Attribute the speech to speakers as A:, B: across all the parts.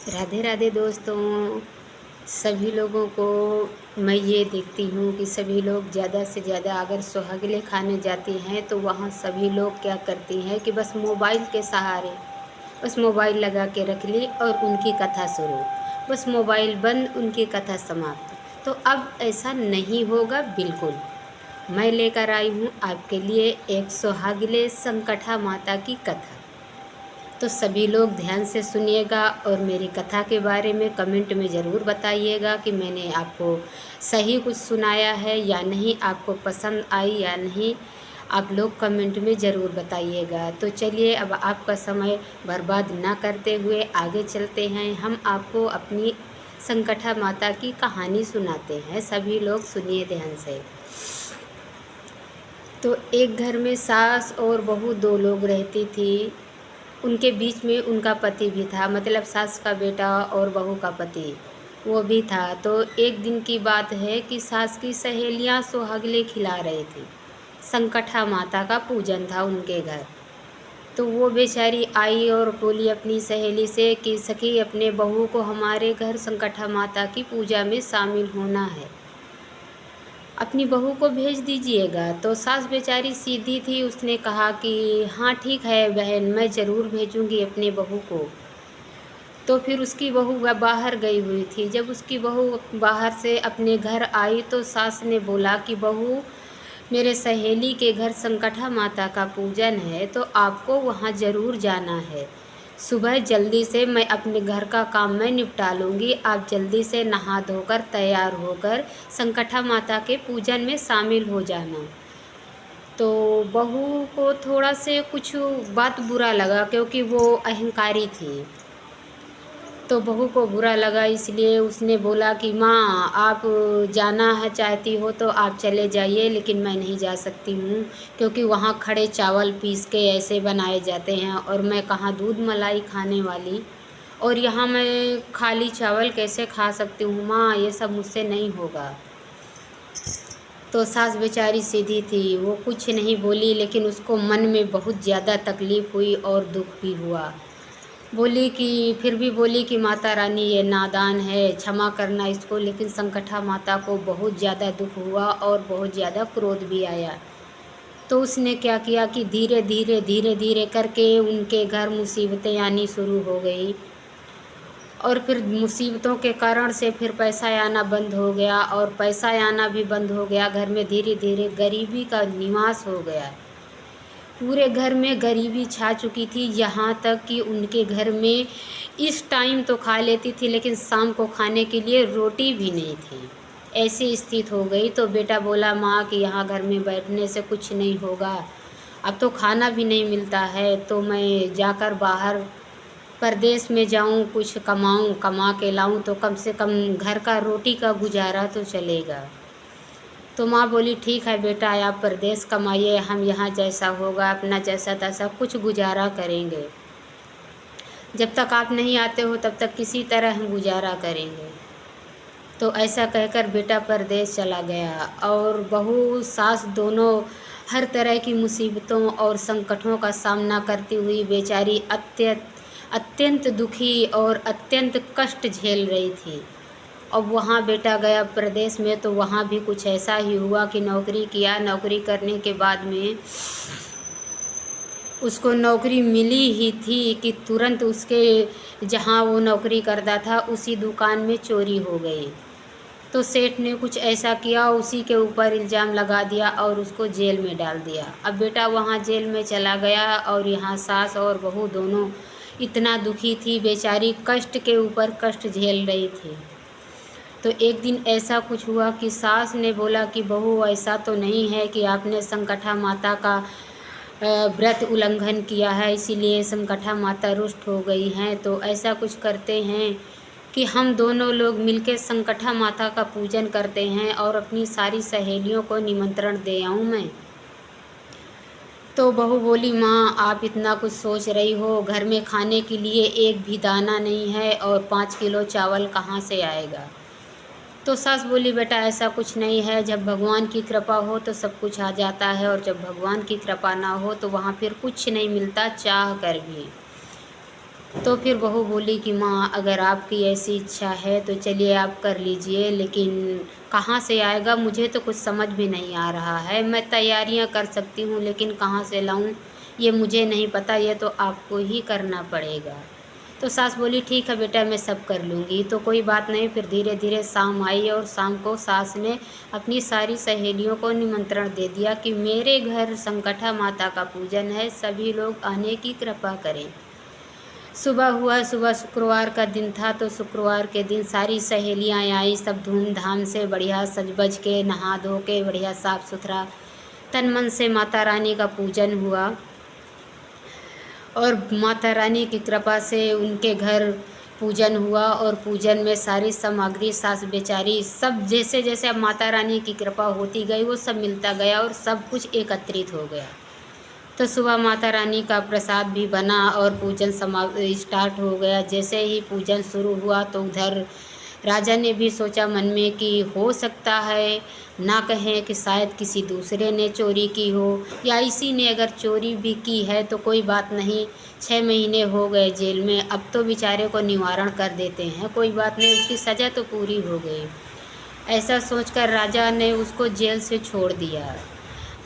A: राधे राधे दोस्तों। सभी लोगों को मैं ये देखती हूँ कि सभी लोग ज़्यादा से ज़्यादा अगर सुहागले खाने जाती हैं तो वहाँ सभी लोग क्या करती हैं कि बस मोबाइल के सहारे बस मोबाइल लगा के रख ली और उनकी कथा शुरू। बस मोबाइल बंद, उनकी कथा समाप्त। तो अब ऐसा नहीं होगा बिल्कुल। मैं लेकर आई हूँ आपके लिए एक सुहागले संकटा माता की कथा। तो सभी लोग ध्यान से सुनिएगा और मेरी कथा के बारे में कमेंट में ज़रूर बताइएगा कि मैंने आपको सही कुछ सुनाया है या नहीं, आपको पसंद आई या नहीं। आप लोग कमेंट में ज़रूर बताइएगा। तो चलिए अब आपका समय बर्बाद ना करते हुए आगे चलते हैं। हम आपको अपनी संकटा माता की कहानी सुनाते हैं। सभी लोग सुनिए ध्यान से। तो एक घर में सास और बहू दो लोग रहती थी। उनके बीच में उनका पति भी था, मतलब सास का बेटा और बहू का पति वो भी था। तो एक दिन की बात है कि सास की सहेलियां सुहागले खिला रहे थे। संकटा माता का पूजन था उनके घर। तो वो बेचारी आई और बोली अपनी सहेली से कि सखी, अपने बहू को हमारे घर संकटा माता की पूजा में शामिल होना है, अपनी बहू को भेज दीजिएगा। तो सास बेचारी सीधी थी, उसने कहा कि हाँ ठीक है बहन, मैं ज़रूर भेजूँगी अपने बहू को। तो फिर उसकी बहू बाहर गई हुई थी। जब उसकी बहू बाहर से अपने घर आई तो सास ने बोला कि बहू, मेरे सहेली के घर संकटा माता का पूजन है तो आपको वहाँ ज़रूर जाना है। सुबह जल्दी से मैं अपने घर का काम मैं निपटा लूँगी, आप जल्दी से नहा धोकर तैयार होकर संकटा माता के पूजन में शामिल हो जाना। तो बहू को थोड़ा से कुछ बात बुरा लगा क्योंकि वो अहंकारी थी। तो बहू को बुरा लगा, इसलिए उसने बोला कि माँ, आप जाना है चाहती हो तो आप चले जाइए, लेकिन मैं नहीं जा सकती हूँ क्योंकि वहाँ खड़े चावल पीस के ऐसे बनाए जाते हैं और मैं कहाँ दूध मलाई खाने वाली, और यहाँ मैं खाली चावल कैसे खा सकती हूँ माँ, ये सब मुझसे नहीं होगा। तो सास बेचारी सीधी थी, वो कुछ नहीं बोली, लेकिन उसको मन में बहुत ज़्यादा तकलीफ़ हुई और दुख भी हुआ। बोली कि फिर भी बोली कि माता रानी, ये नादान है, क्षमा करना इसको। लेकिन संकटा माता को बहुत ज़्यादा दुख हुआ और बहुत ज़्यादा क्रोध भी आया। तो उसने क्या किया कि धीरे धीरे करके उनके घर मुसीबतें आनी शुरू हो गई। और फिर मुसीबतों के कारण से फिर पैसा आना बंद हो गया, और पैसा आना भी बंद हो गया। घर में धीरे धीरे गरीबी का निवास हो गया। पूरे घर में गरीबी छा चुकी थी, यहाँ तक कि उनके घर में इस टाइम तो खा लेती थी लेकिन शाम को खाने के लिए रोटी भी नहीं थी। ऐसी स्थिति हो गई। तो बेटा बोला माँ कि यहाँ घर में बैठने से कुछ नहीं होगा, अब तो खाना भी नहीं मिलता है, तो मैं जाकर बाहर परदेश में जाऊँ, कुछ कमाऊँ, कमा के लाऊँ तो कम से कम घर का रोटी का गुजारा तो चलेगा। तो माँ बोली ठीक है बेटा, आप परदेश कमाइए, हम यहाँ जैसा होगा अपना जैसा तैसा कुछ गुजारा करेंगे। जब तक आप नहीं आते हो तब तक किसी तरह हम गुजारा करेंगे। तो ऐसा कहकर बेटा परदेश चला गया और बहू सास दोनों हर तरह की मुसीबतों और संकटों का सामना करती हुई बेचारी अत्यंत दुखी और अत्यंत कष्ट झेल रही थी। अब वहाँ बेटा गया प्रदेश में तो वहाँ भी कुछ ऐसा ही हुआ कि नौकरी किया। नौकरी करने के बाद में उसको नौकरी मिली ही थी कि तुरंत उसके जहाँ वो नौकरी करता था उसी दुकान में चोरी हो गई। तो सेठ ने कुछ ऐसा किया, उसी के ऊपर इल्ज़ाम लगा दिया और उसको जेल में डाल दिया। अब बेटा वहाँ जेल में चला गया और यहाँ सास और बहू दोनों इतना दुखी थी, बेचारी कष्ट के ऊपर कष्ट झेल रही थी। तो एक दिन ऐसा कुछ हुआ कि सास ने बोला कि बहू, ऐसा तो नहीं है कि आपने संकटा माता का व्रत उल्लंघन किया है इसीलिए संकटा माता रुष्ट हो गई हैं। तो ऐसा कुछ करते हैं कि हम दोनों लोग मिलकर संकटा माता का पूजन करते हैं और अपनी सारी सहेलियों को निमंत्रण दे आऊँ मैं। तो बहू बोली माँ, आप इतना कुछ सोच रही हो, घर में खाने के लिए एक भी दाना नहीं है और 5 किलो चावल कहाँ से आएगा। तो सास बोली बेटा ऐसा कुछ नहीं है, जब भगवान की कृपा हो तो सब कुछ आ जाता है, और जब भगवान की कृपा ना हो तो वहाँ फिर कुछ नहीं मिलता चाह कर भी। तो फिर बहू बोली कि माँ, अगर आपकी ऐसी इच्छा है तो चलिए आप कर लीजिए, लेकिन कहाँ से आएगा मुझे तो कुछ समझ में नहीं आ रहा है। मैं तैयारियाँ कर सकती हूँ लेकिन कहाँ से लाऊँ ये मुझे नहीं पता, ये तो आपको ही करना पड़ेगा। तो सास बोली ठीक है बेटा, मैं सब कर लूँगी। तो कोई बात नहीं। फिर धीरे धीरे शाम आई और शाम को सास ने अपनी सारी सहेलियों को निमंत्रण दे दिया कि मेरे घर संकटा माता का पूजन है, सभी लोग आने की कृपा करें। सुबह हुआ, सुबह शुक्रवार का दिन था, तो शुक्रवार के दिन सारी सहेलियाँ आई, सब धूमधाम से बढ़िया सज बज के नहा धो के बढ़िया साफ सुथरा तन मन से माता रानी का पूजन हुआ। और माता रानी की कृपा से उनके घर पूजन हुआ, और पूजन में सारी सामग्री सास बेचारी सब जैसे जैसे अब माता रानी की कृपा होती गई वो सब मिलता गया और सब कुछ एकत्रित हो गया। तो सुबह माता रानी का प्रसाद भी बना और पूजन स्टार्ट हो गया। जैसे ही पूजन शुरू हुआ तो उधर राजा ने भी सोचा मन में कि हो सकता है ना कहें कि शायद किसी दूसरे ने चोरी की हो, या इसी ने अगर चोरी भी की है तो कोई बात नहीं, 6 महीने हो गए जेल में, अब तो बेचारे को निवारण कर देते हैं, कोई बात नहीं, उसकी सज़ा तो पूरी हो गई। ऐसा सोचकर राजा ने उसको जेल से छोड़ दिया।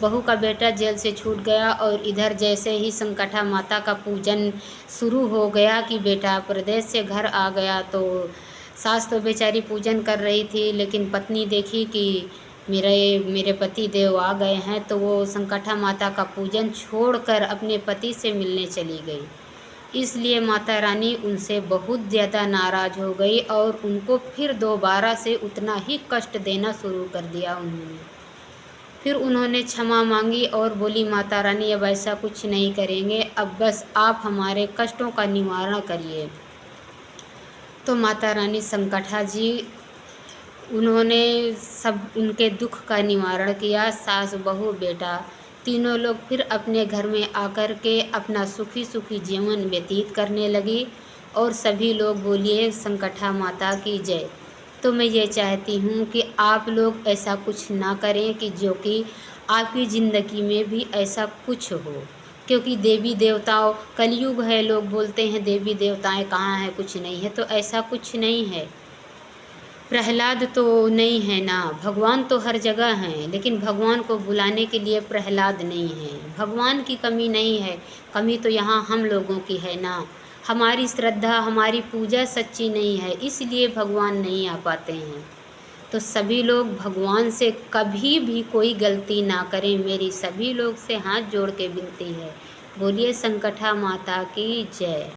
A: बहू का बेटा जेल से छूट गया और इधर जैसे ही संकटा माता का पूजन शुरू हो गया कि बेटा प्रदेश से घर आ गया, तो सास तो बेचारी पूजन कर रही थी, लेकिन पत्नी देखी कि मेरे मेरे पति देव आ गए हैं, तो वो संकटा माता का पूजन छोड़कर अपने पति से मिलने चली गई। इसलिए माता रानी उनसे बहुत ज़्यादा नाराज़ हो गई और उनको फिर दोबारा से उतना ही कष्ट देना शुरू कर दिया उन्होंने। फिर उन्होंने क्षमा मांगी और बोली माता रानी अब ऐसा कुछ नहीं करेंगे, अब बस आप हमारे कष्टों का निवारण करिए। तो माता रानी संकटा जी उन्होंने सब उनके दुख का निवारण किया। सास बहू बेटा तीनों लोग फिर अपने घर में आकर के अपना सुखी सुखी जीवन व्यतीत करने लगी। और सभी लोग बोलिए संकटा माता की जय। तो मैं ये चाहती हूँ कि आप लोग ऐसा कुछ ना करें कि जो कि आपकी ज़िंदगी में भी ऐसा कुछ हो, क्योंकि देवी देवताओं कलयुग है, लोग बोलते हैं देवी देवताएं कहाँ हैं, कुछ नहीं है, तो ऐसा कुछ नहीं है। प्रहलाद तो नहीं है ना, भगवान तो हर जगह हैं, लेकिन भगवान को बुलाने के लिए प्रहलाद नहीं है। भगवान की कमी नहीं है, कमी तो यहाँ हम लोगों की है ना। हमारी श्रद्धा हमारी पूजा सच्ची नहीं है, इसलिए भगवान नहीं आ पाते हैं। तो सभी लोग भगवान से कभी भी कोई गलती ना करें, मेरी सभी लोग से हाथ जोड़ के विनती है। बोलिए संकटा माता की जय।